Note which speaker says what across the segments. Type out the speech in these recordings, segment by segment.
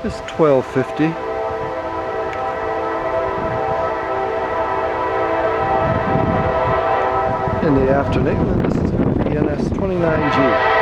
Speaker 1: It's 12:50. In the afternoon, and this is going to be NS29G.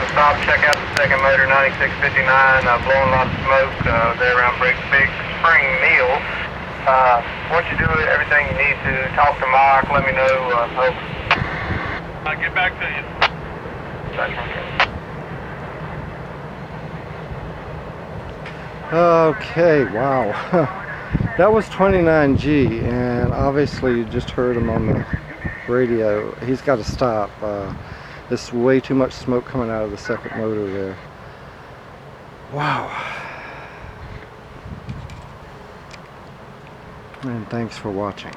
Speaker 2: Stop, check out the second motor, 9659, blowing a lot of smoke there around Big Spring Mill. Once you do everything you need to, talk to Mike, let me know. I'll get back to you.
Speaker 1: Okay, wow. That was 29G, and obviously you just heard him on the radio. He's got to stop. There's way too much smoke coming out of the second motor there. Wow. And thanks for watching.